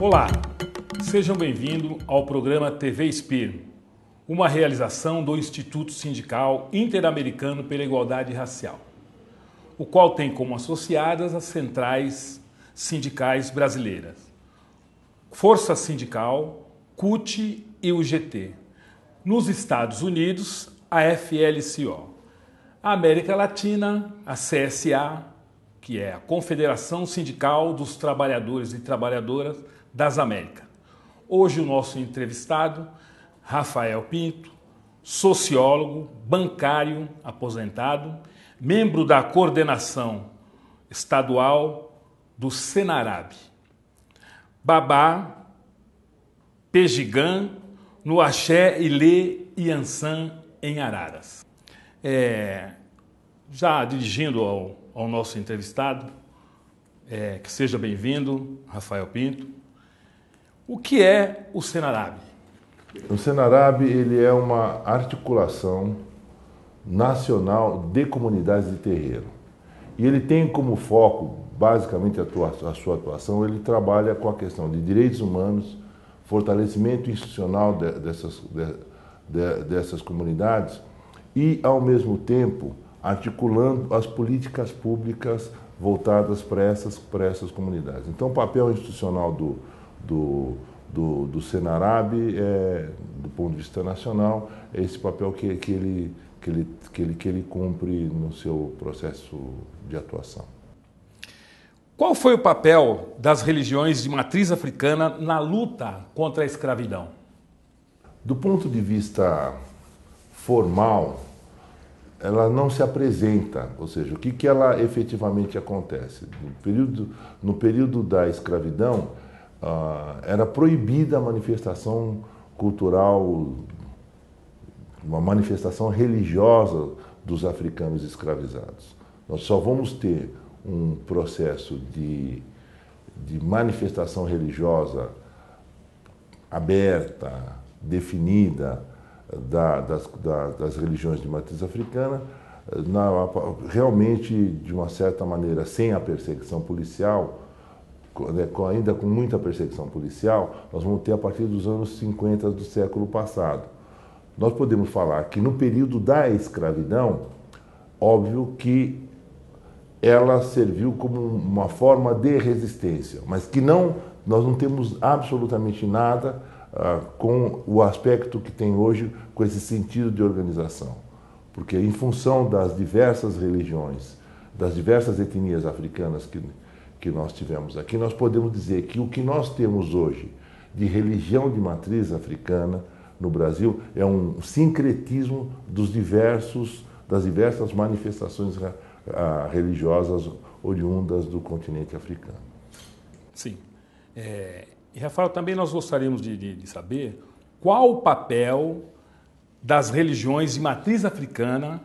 Olá, sejam bem-vindos ao programa TV Inspire, uma realização do Instituto Sindical Interamericano pela Igualdade Racial, o qual tem como associadas as centrais sindicais brasileiras, Força Sindical, CUT e UGT. Nos Estados Unidos, a FLCO. A América Latina, a CSA, que é a Confederação Sindical dos Trabalhadores e Trabalhadoras das Américas. Hoje o nosso entrevistado, Rafael Pinto, sociólogo, bancário, aposentado, membro da coordenação estadual do Senarab. Babá, Pejigã, no Axé, Ilê e Ançã, em Araras. Já dirigindo ao nosso entrevistado, que seja bem-vindo, Rafael Pinto. O que é o Senarab? O Senarab ele é uma articulação nacional de comunidades de terreiro. E ele tem como foco, basicamente, a sua atuação, ele trabalha com a questão de direitos humanos, fortalecimento institucional dessas comunidades e, ao mesmo tempo, articulando as políticas públicas voltadas para essas comunidades. Então, o papel institucional do Senarab, do ponto de vista nacional, é esse papel que ele cumpre no seu processo de atuação. Qual foi o papel das religiões de matriz africana na luta contra a escravidão? Do ponto de vista formal, ela não se apresenta, ou seja, o que ela efetivamente acontece. No período da escravidão, era proibida a manifestação cultural, uma manifestação religiosa dos africanos escravizados. Nós só vamos ter um processo de manifestação religiosa aberta, definida, das religiões de matriz africana, realmente, de uma certa maneira, sem a perseguição policial, ainda com muita perseguição policial, nós vamos ter a partir dos anos 50 do século passado. Nós podemos falar que no período da escravidão, óbvio que ela serviu como uma forma de resistência, mas que nós não temos absolutamente nada com o aspecto que tem hoje, com esse sentido de organização. Porque em função das diversas religiões, das diversas etnias africanas que nós tivemos aqui, nós podemos dizer que o que nós temos hoje de religião de matriz africana no Brasil é um sincretismo das diversas manifestações religiosas oriundas do continente africano. Sim. E, Rafael, também nós gostaríamos de saber qual o papel das religiões de matriz africana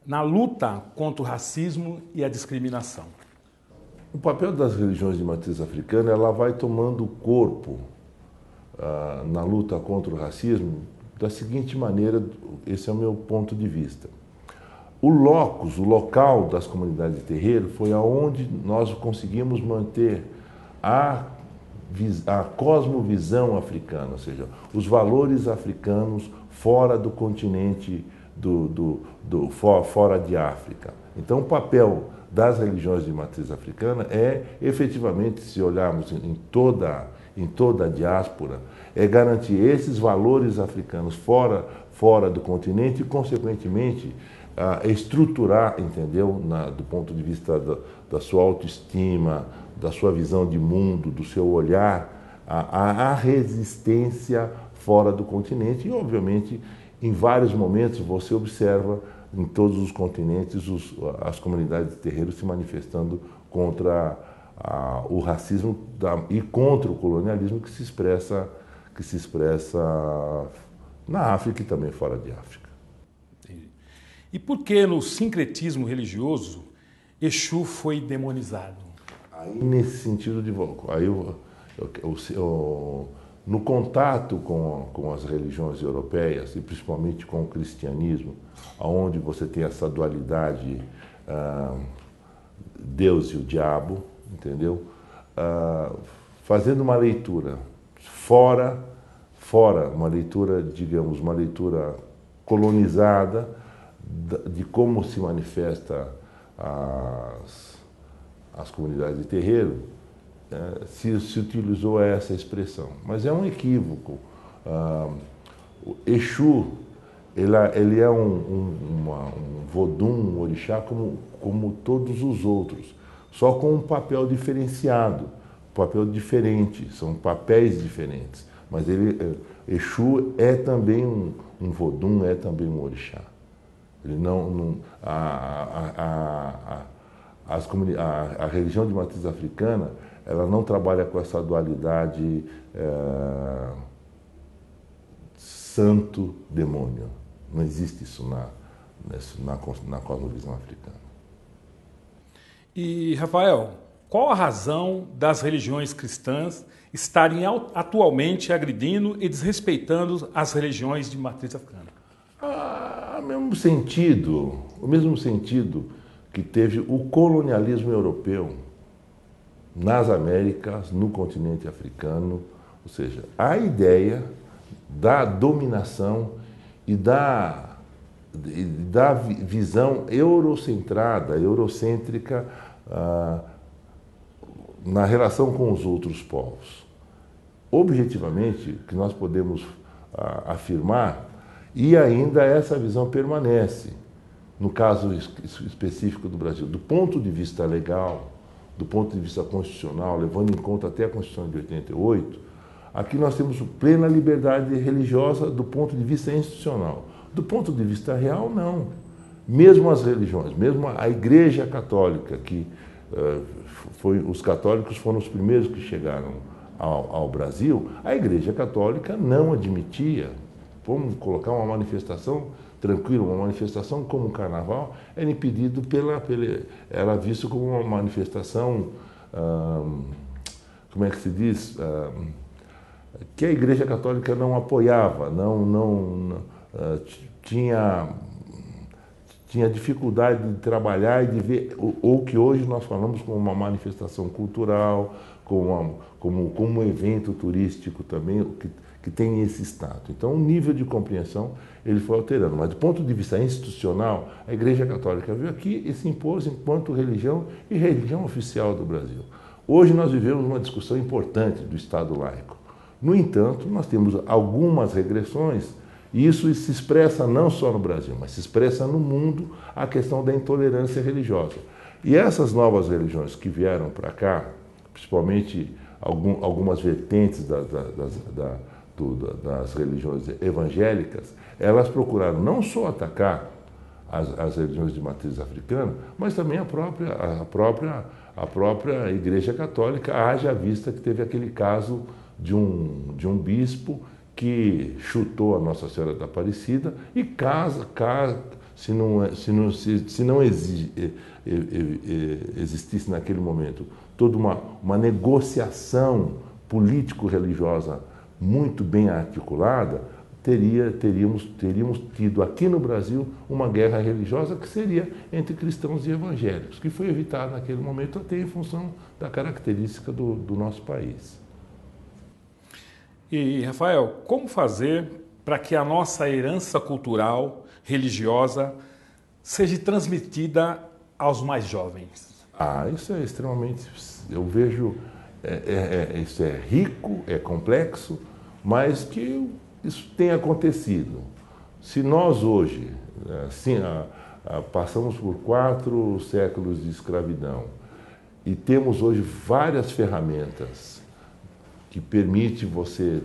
na luta contra o racismo e a discriminação. O papel das religiões de matriz africana, ela vai tomando corpo na luta contra o racismo da seguinte maneira, esse é o meu ponto de vista. O local das comunidades de terreiro foi aonde nós conseguimos manter a cosmovisão africana, ou seja, os valores africanos fora do continente, fora de África. Então, o papel das religiões de matriz africana é, efetivamente, se olharmos em toda a diáspora, é garantir esses valores africanos fora do continente e, consequentemente, estruturar, entendeu, do ponto de vista da sua autoestima, da sua visão de mundo, do seu olhar, a resistência fora do continente e, obviamente, em vários momentos você observa em todos os continentes as comunidades de terreiro se manifestando contra o racismo e contra o colonialismo que se expressa na África e também fora de África. Entendi. E por que no sincretismo religioso Exu foi demonizado? Aí, nesse sentido no contato com as religiões europeias e principalmente com o cristianismo, onde você tem essa dualidade Deus e o diabo, entendeu? fazendo uma leitura uma leitura, digamos, uma leitura colonizada de como se manifesta as comunidades de terreiro, se utilizou essa expressão. Mas é um equívoco. O Exu, ele é um vodum, um orixá como todos os outros, só com um papel diferenciado, papel diferente, são papéis diferentes. Mas Exu é também um vodum, é também um orixá. Ele a religião de matriz africana, ela não trabalha com essa dualidade santo-demônio. Não existe isso na cosmovisão africana. E, Rafael, qual a razão das religiões cristãs estarem atualmente agredindo e desrespeitando as religiões de matriz africana? O mesmo sentido que teve o colonialismo europeu nas Américas, no continente africano, ou seja, a ideia da dominação e da visão eurocêntrica na relação com os outros povos. Objetivamente, o que nós podemos afirmar, e ainda essa visão permanece, no caso específico do Brasil, do ponto de vista legal, do ponto de vista constitucional, levando em conta até a Constituição de 88, aqui nós temos plena liberdade religiosa do ponto de vista institucional. Do ponto de vista real, não. Mesmo as religiões, mesmo a Igreja Católica, que os católicos foram os primeiros que chegaram ao Brasil, a Igreja Católica não admitia. Vamos colocar uma manifestação tranquila, uma manifestação como o Carnaval, era impedido era visto como uma manifestação, como é que se diz, que a Igreja Católica não apoiava, tinha dificuldade de trabalhar e de ver o que hoje nós falamos como uma manifestação cultural, como um evento turístico também, que tem esse status. Então, o nível de compreensão ele foi alterando. Mas, do ponto de vista institucional, a Igreja Católica veio aqui e se impôs enquanto religião e religião oficial do Brasil. Hoje nós vivemos uma discussão importante do Estado laico. No entanto, nós temos algumas regressões, e isso se expressa não só no Brasil, mas se expressa no mundo, a questão da intolerância religiosa. E essas novas religiões que vieram para cá, principalmente algumas vertentes das religiões evangélicas, elas procuraram não só atacar as religiões de matriz africana, mas também a própria Igreja Católica, haja vista que teve aquele caso de um bispo que chutou a Nossa Senhora da Aparecida e se não existisse naquele momento toda uma negociação político-religiosa muito bem articulada, teríamos tido aqui no Brasil uma guerra religiosa que seria entre cristãos e evangélicos, que foi evitada naquele momento até em função da característica do nosso país. E, Rafael, como fazer para que a nossa herança cultural, religiosa, seja transmitida aos mais jovens? Isso é extremamente... Eu vejo... isso é rico, é complexo, mas que isso tem acontecido. Se nós hoje, passamos por 4 séculos de escravidão e temos hoje várias ferramentas que permite você,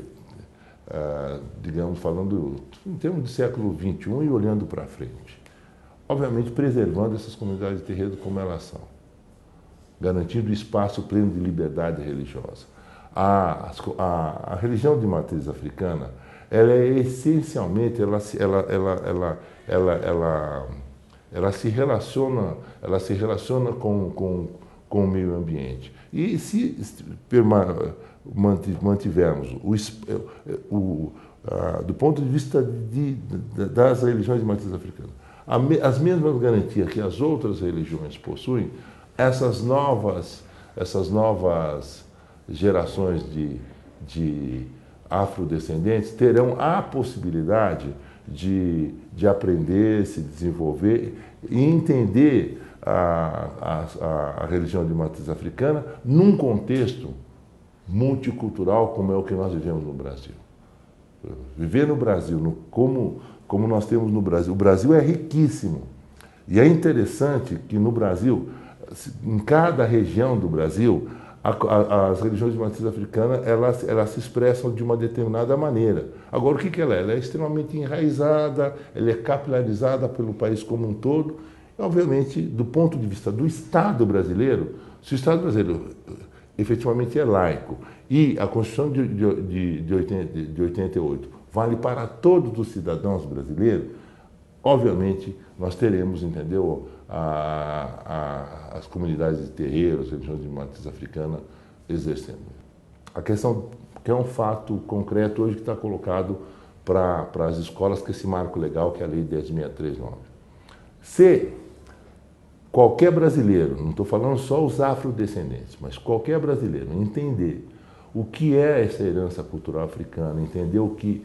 digamos, falando em termos de século XXI e olhando para frente, obviamente preservando essas comunidades de terreiro como elas são, garantindo espaço pleno de liberdade religiosa. A religião de matriz africana, ela é essencialmente, ela se relaciona com o meio ambiente. E se mantivermos do ponto de vista das religiões de matriz africana, as mesmas garantias que as outras religiões possuem, essas novas gerações de afrodescendentes terão a possibilidade de aprender, se desenvolver e entender a religião de matriz africana num contexto multicultural como é o que nós vivemos no Brasil. Viver no Brasil, como nós temos no Brasil. O Brasil é riquíssimo. E é interessante que no Brasil, em cada região do Brasil, as religiões de matriz africana, elas se expressam de uma determinada maneira. Agora, o que ela é? Ela é extremamente enraizada, ela é capilarizada pelo país como um todo. E, obviamente, do ponto de vista do Estado brasileiro, se o Estado brasileiro efetivamente é laico e a Constituição de 88 vale para todos os cidadãos brasileiros, obviamente nós teremos, entendeu, as comunidades de terreiro, as religiões de matriz africana exercendo. A questão que é um fato concreto hoje que está colocado para as escolas, que é esse marco legal, que é a Lei 10.639. Se qualquer brasileiro, não estou falando só os afrodescendentes, mas qualquer brasileiro entender o que é essa herança cultural africana, entender o que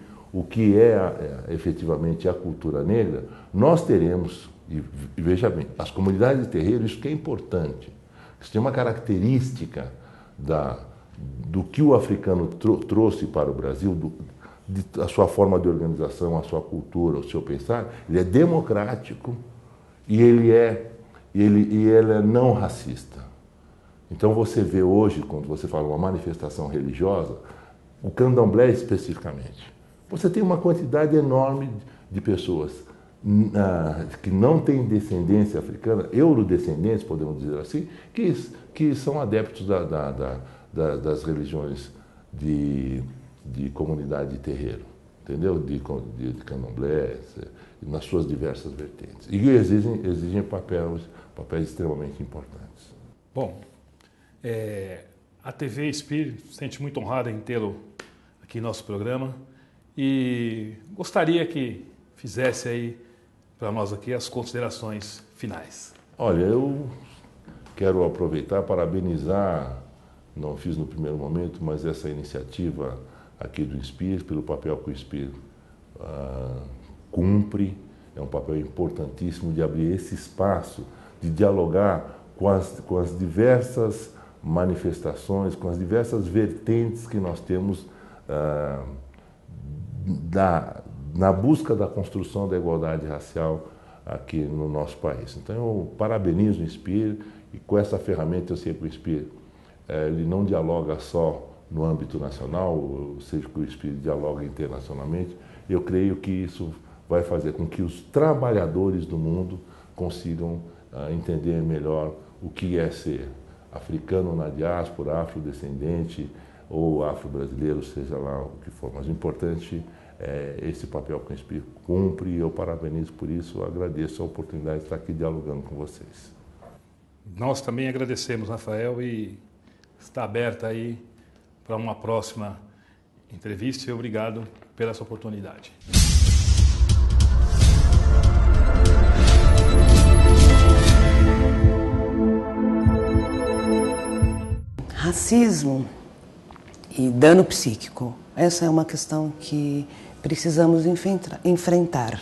é efetivamente a cultura negra, nós teremos, e veja bem, as comunidades de terreiro, isso que é importante, isso tem uma característica do que o africano trouxe para o Brasil, a sua forma de organização, a sua cultura, o seu pensar, ele é democrático e ele é não racista. Então você vê hoje, quando você fala uma manifestação religiosa, o candomblé especificamente, você tem uma quantidade enorme de pessoas que não têm descendência africana, eurodescendentes, podemos dizer assim, que são adeptos das religiões de comunidade de terreiro, entendeu? De candomblé, nas suas diversas vertentes. E exigem papéis extremamente importantes. Bom, a TV Espírito se sente muito honrada em tê-lo aqui em nosso programa e gostaria que fizesse aí para nós aqui as considerações finais. Olha, eu quero aproveitar, parabenizar, não fiz no primeiro momento, mas essa iniciativa aqui do Espírito, pelo papel que o Espírito cumpre, é um papel importantíssimo de abrir esse espaço, de dialogar com as diversas manifestações, com as diversas vertentes que nós temos na busca da construção da igualdade racial aqui no nosso país. Então eu parabenizo o Espírito e com essa ferramenta eu sei que o Espírito ele não dialoga só no âmbito nacional, ou seja, que o Espírito dialoga internacionalmente. Eu creio que isso vai fazer com que os trabalhadores do mundo consigam entender melhor o que é ser africano na diáspora, afrodescendente ou afro-brasileiro, seja lá o que for. Mas o importante é esse papel que o Espírito cumpre e eu parabenizo por isso, agradeço a oportunidade de estar aqui dialogando com vocês. Nós também agradecemos, Rafael, e está aberta aí para uma próxima entrevista e obrigado pela sua oportunidade. Racismo e dano psíquico, essa é uma questão que precisamos enfrentar.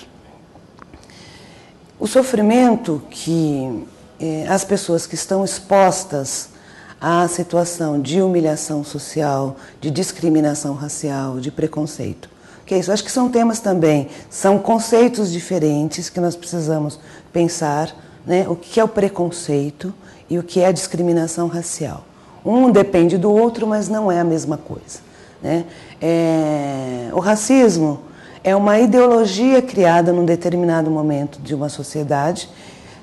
O sofrimento que as pessoas que estão expostas à situação de humilhação social, de discriminação racial, de preconceito. Que é isso? Acho que são temas também, são conceitos diferentes que nós precisamos pensar, né? O que é o preconceito e o que é a discriminação racial. Um depende do outro, mas não é a mesma coisa, né? O racismo é uma ideologia criada num determinado momento de uma sociedade,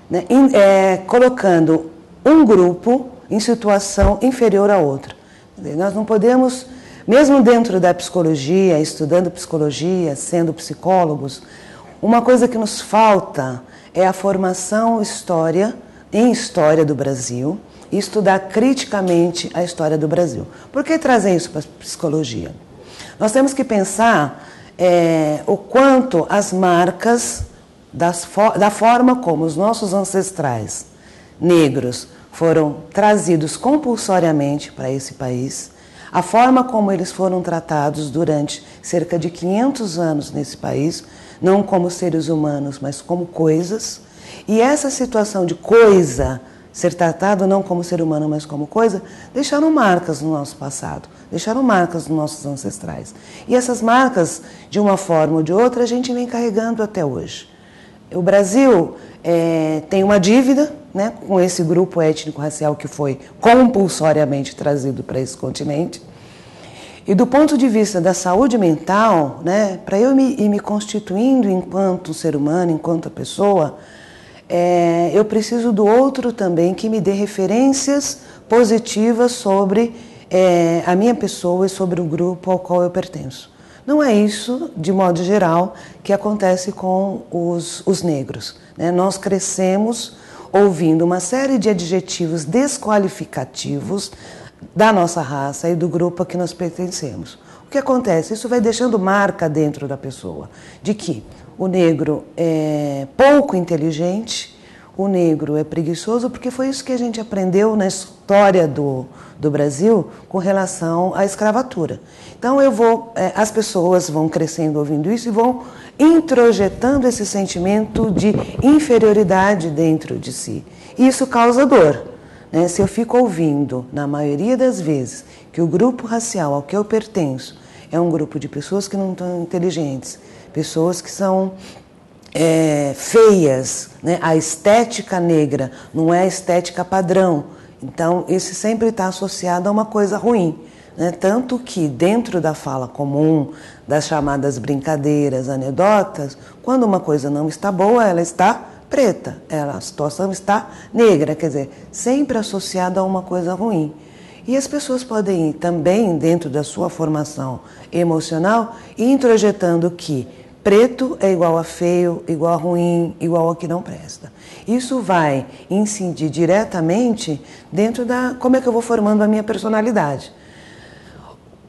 né? Colocando um grupo em situação inferior a outra. Nós não podemos, mesmo dentro da psicologia, estudando psicologia, sendo psicólogos, uma coisa que nos falta é a formação em história do Brasil e estudar criticamente a história do Brasil. Por que trazer isso para a psicologia? Nós temos que pensar o quanto as marcas da forma como os nossos ancestrais negros foram trazidos compulsoriamente para esse país, A forma como eles foram tratados durante cerca de 500 anos nesse país, não como seres humanos, mas como coisas. E essa situação de coisa, ser tratado não como ser humano, mas como coisa, deixaram marcas no nosso passado, deixaram marcas nos nossos ancestrais. E essas marcas, de uma forma ou de outra, a gente vem carregando até hoje. O Brasil tem uma dívida, né, com esse grupo étnico-racial que foi compulsoriamente trazido para esse continente. E do ponto de vista da saúde mental, né, para eu ir me constituindo enquanto ser humano, enquanto pessoa, eu preciso do outro também que me dê referências positivas sobre a minha pessoa e sobre o grupo ao qual eu pertenço. Não é isso, de modo geral, que acontece com os negros, né? Nós crescemos ouvindo uma série de adjetivos desqualificativos da nossa raça e do grupo a que nós pertencemos. O que acontece? Isso vai deixando marca dentro da pessoa, de que o negro é pouco inteligente, o negro é preguiçoso, porque foi isso que a gente aprendeu na história do Brasil com relação à escravatura. Então as pessoas vão crescendo ouvindo isso e vão introjetando esse sentimento de inferioridade dentro de si. E isso causa dor, né? Se eu fico ouvindo, na maioria das vezes, que o grupo racial ao que eu pertenço é um grupo de pessoas que não estão inteligentes, pessoas que são feias, né? A estética negra não é a estética padrão. Então, isso sempre está associado a uma coisa ruim, né? Tanto que dentro da fala comum, das chamadas brincadeiras, anedotas, quando uma coisa não está boa, ela está preta, a situação está negra, quer dizer, sempre associada a uma coisa ruim. E as pessoas podem ir também, dentro da sua formação emocional, introjetando que preto é igual a feio, igual a ruim, igual a que não presta. Isso vai incidir diretamente dentro da como é que eu vou formando a minha personalidade.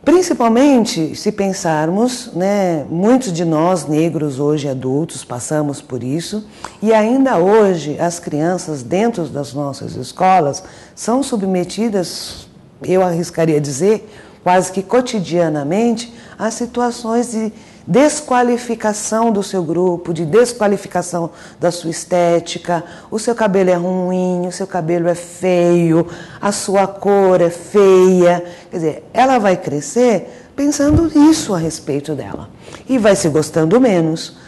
Principalmente se pensarmos, né, muitos de nós negros hoje adultos passamos por isso e ainda hoje as crianças dentro das nossas escolas são submetidas, eu arriscaria dizer, quase que cotidianamente a situações de desqualificação do seu grupo, de desqualificação da sua estética, o seu cabelo é ruim, o seu cabelo é feio, a sua cor é feia. Quer dizer, ela vai crescer pensando isso a respeito dela e vai se gostando menos.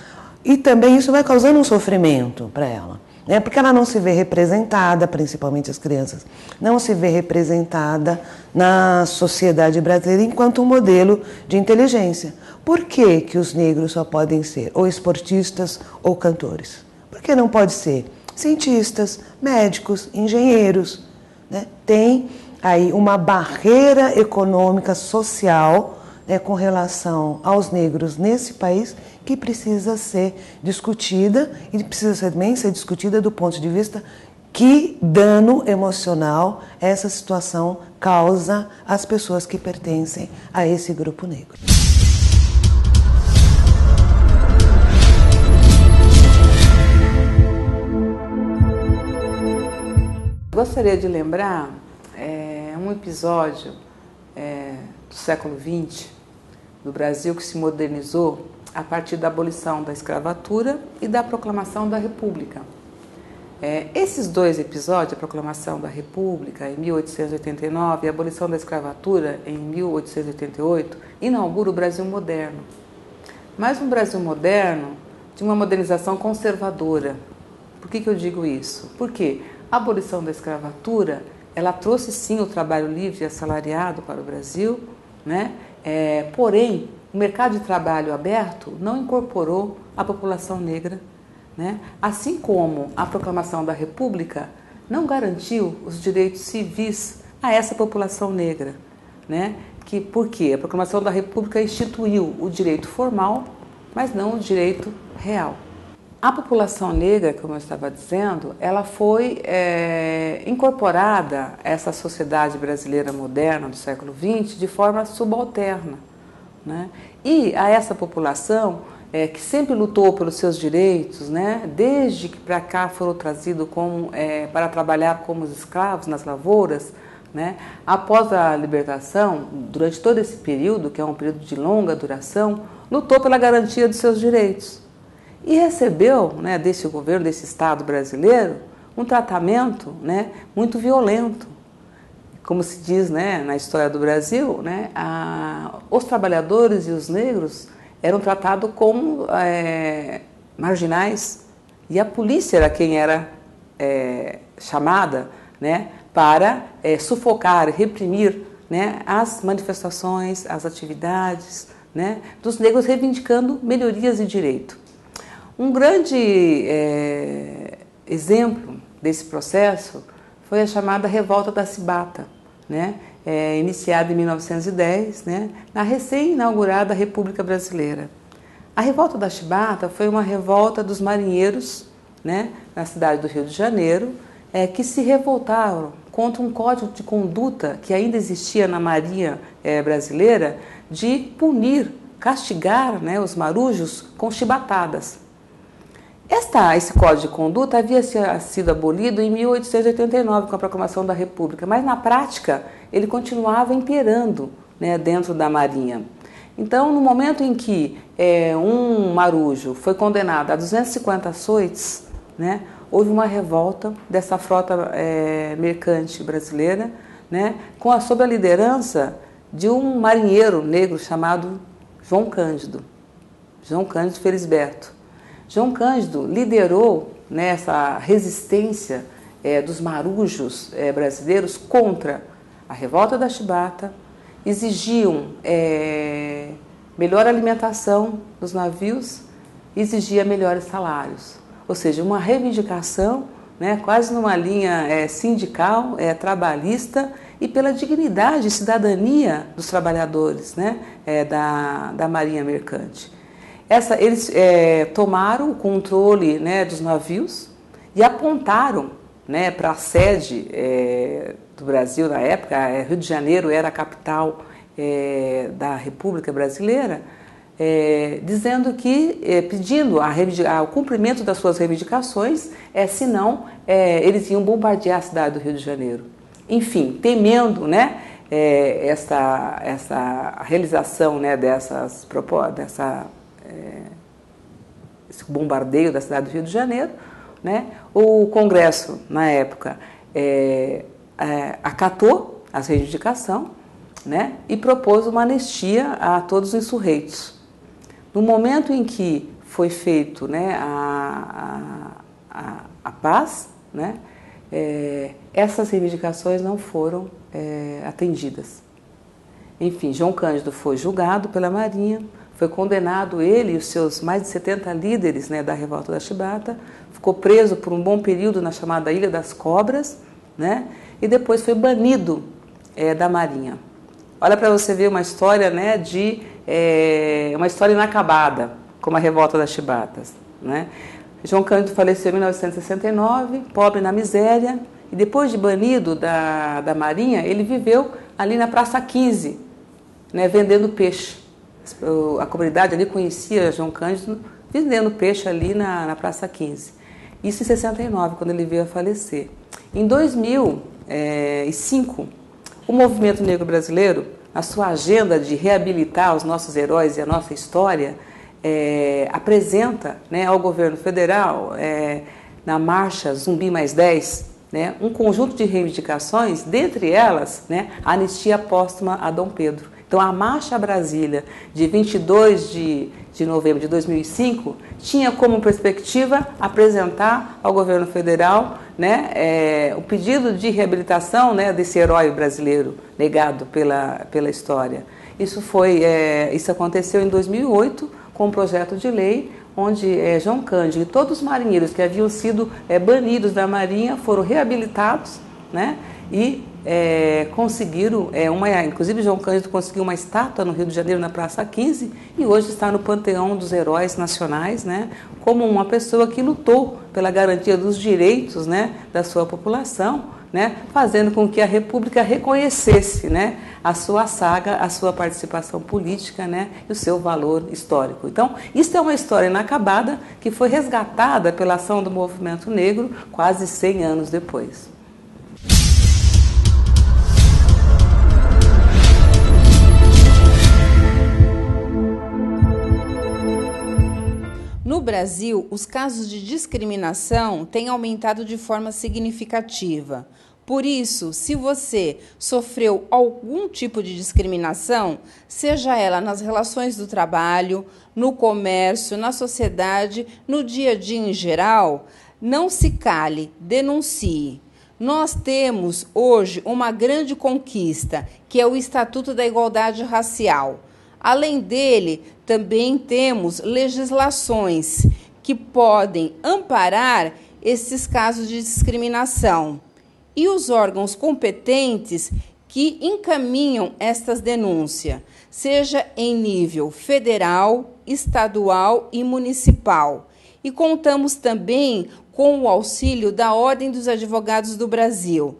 E também isso vai causando um sofrimento para ela, né? Porque ela não se vê representada, principalmente as crianças, não se vê representada na sociedade brasileira enquanto um modelo de inteligência. Por que que os negros só podem ser ou esportistas ou cantores? Por que não pode ser cientistas, médicos, engenheiros, né? Tem aí uma barreira econômica, social, né, com relação aos negros nesse país que precisa ser discutida e precisa também ser discutida do ponto de vista que dano emocional essa situação causa às pessoas que pertencem a esse grupo negro. Gostaria de lembrar um episódio do século XX do Brasil que se modernizou a partir da abolição da escravatura e da proclamação da República. Esses dois episódios, a proclamação da República em 1889 e a abolição da escravatura em 1888, inauguram o Brasil moderno. Mas um Brasil moderno de uma modernização conservadora. Por que eu digo isso? Porque a abolição da escravatura, ela trouxe sim o trabalho livre e assalariado para o Brasil, né? Porém, o mercado de trabalho aberto não incorporou a população negra, né? Assim como a proclamação da República não garantiu os direitos civis a essa população negra, né? Por quê? A proclamação da República instituiu o direito formal, mas não o direito real. A população negra, como eu estava dizendo, ela foi incorporada a essa sociedade brasileira moderna do século XX de forma subalterna, né? E a essa população que sempre lutou pelos seus direitos, né? Desde que para cá foram trazidos para trabalhar como escravos nas lavouras, né, após a libertação, durante todo esse período, que é um período de longa duração, lutou pela garantia dos seus direitos. E recebeu, né, desse governo, desse Estado brasileiro, um tratamento, né, muito violento. Como se diz, né, na história do Brasil, né, os trabalhadores e os negros eram tratados como marginais, e a polícia era quem era chamada, né, para sufocar, reprimir, né, as manifestações, as atividades, né, dos negros reivindicando melhorias de direito. Um grande exemplo desse processo foi a chamada Revolta da Chibata, né, iniciada em 1910, né, na recém-inaugurada República Brasileira. A Revolta da Chibata foi uma revolta dos marinheiros, né, na cidade do Rio de Janeiro, que se revoltaram contra um código de conduta que ainda existia na Marinha brasileira de punir, castigar, né, os marujos com chibatadas. Esse código de conduta havia sido abolido em 1889 com a proclamação da República, mas na prática ele continuava imperando, né, dentro da Marinha. Então, no momento em que um marujo foi condenado a 250 açoites, né, houve uma revolta dessa frota mercante brasileira, né, sob a liderança de um marinheiro negro chamado João Cândido Felisberto. João Cândido liderou, né, essa resistência dos marujos brasileiros contra a Revolta da Chibata, exigiam melhor alimentação nos navios, exigia melhores salários. Ou seja, uma reivindicação, né, quase numa linha sindical, trabalhista, e pela dignidade e cidadania dos trabalhadores, né, da Marinha Mercante. Eles tomaram o controle, né, dos navios e apontaram, né, para a sede do Brasil na época. Rio de Janeiro era a capital da República Brasileira, dizendo que, pedindo o cumprimento das suas reivindicações, senão eles iam bombardear a cidade do Rio de Janeiro. Enfim, temendo, né, essa realização, né, esse bombardeio da cidade do Rio de Janeiro, né, o Congresso, na época, acatou a reivindicação, né, e propôs uma anistia a todos os insurreitos. No momento em que foi feito, né, a paz, né, essas reivindicações não foram atendidas. Enfim, João Cândido foi julgado pela Marinha, foi condenado, ele e os seus mais de 70 líderes, né, da Revolta da Chibata, ficou preso por um bom período na chamada Ilha das Cobras, né, e depois foi banido da Marinha. Olha para você ver uma história, né, uma história inacabada, como a Revolta das Chibatas, né? João Cândido faleceu em 1969, pobre na miséria, e depois de banido da Marinha, ele viveu ali na Praça 15, né, vendendo peixe. A comunidade ali conhecia João Cândido vendendo peixe ali na Praça 15. Isso em 69, quando ele veio a falecer. Em 2005, o movimento negro brasileiro, na sua agenda de reabilitar os nossos heróis e a nossa história, apresenta, né, ao governo federal, na marcha Zumbi mais 10, né, um conjunto de reivindicações, dentre elas, né, a anistia póstuma a Dom Pedro. Então, a Marcha Brasília, de 22 de novembro de 2005, tinha como perspectiva apresentar ao governo federal, né, o pedido de reabilitação, né, desse herói brasileiro negado pela história. Isso aconteceu em 2008, com um projeto de lei, onde João Cândido e todos os marinheiros que haviam sido banidos da Marinha foram reabilitados, né, e conseguiram, inclusive João Cândido conseguiu uma estátua no Rio de Janeiro, na Praça 15, e hoje está no Panteão dos Heróis Nacionais, né, como uma pessoa que lutou pela garantia dos direitos, né, da sua população, né, fazendo com que a República reconhecesse, né, a sua saga, a sua participação política, né, e o seu valor histórico. Então, isso é uma história inacabada que foi resgatada pela ação do movimento negro quase 100 anos depois. Brasil, os casos de discriminação têm aumentado de forma significativa. Por isso, se você sofreu algum tipo de discriminação, seja ela nas relações do trabalho, no comércio, na sociedade, no dia a dia em geral, não se cale, denuncie. Nós temos hoje uma grande conquista, que é o Estatuto da Igualdade Racial. Além dele, também temos legislações que podem amparar esses casos de discriminação. E os órgãos competentes que encaminham estas denúncias, seja em nível federal, estadual e municipal. E contamos também com o auxílio da Ordem dos Advogados do Brasil.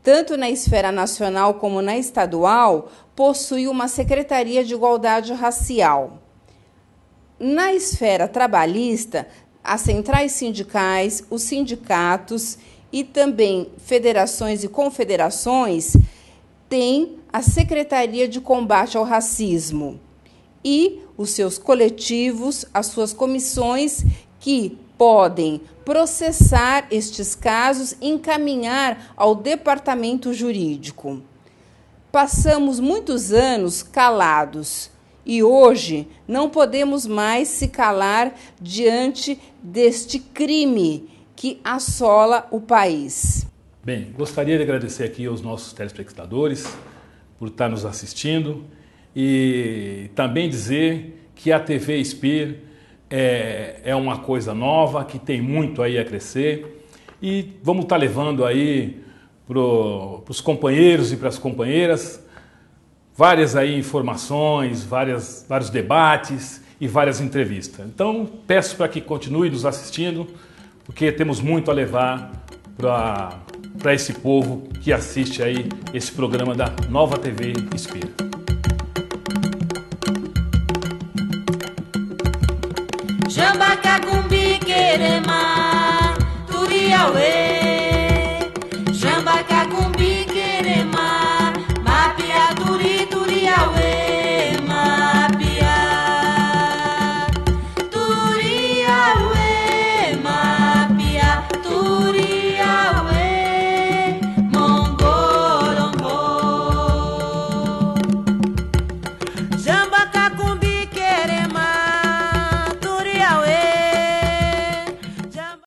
Tanto na esfera nacional como na estadual, possui uma Secretaria de Igualdade Racial. Na esfera trabalhista, as centrais sindicais, os sindicatos e também federações e confederações têm a Secretaria de Combate ao Racismo e os seus coletivos, as suas comissões que podem processar estes casos e encaminhar ao departamento jurídico. Passamos muitos anos calados e hoje não podemos mais se calar diante deste crime que assola o país. Bem, gostaria de agradecer aqui aos nossos telespectadores por estar nos assistindo e também dizer que a TV Inspir é uma coisa nova, que tem muito aí a crescer e vamos estar levando aí para os companheiros e para as companheiras várias aí informações, vários debates e várias entrevistas. Então, peço para que continue nos assistindo, porque temos muito a levar para esse povo que assiste aí esse programa da Nova TV Inspira.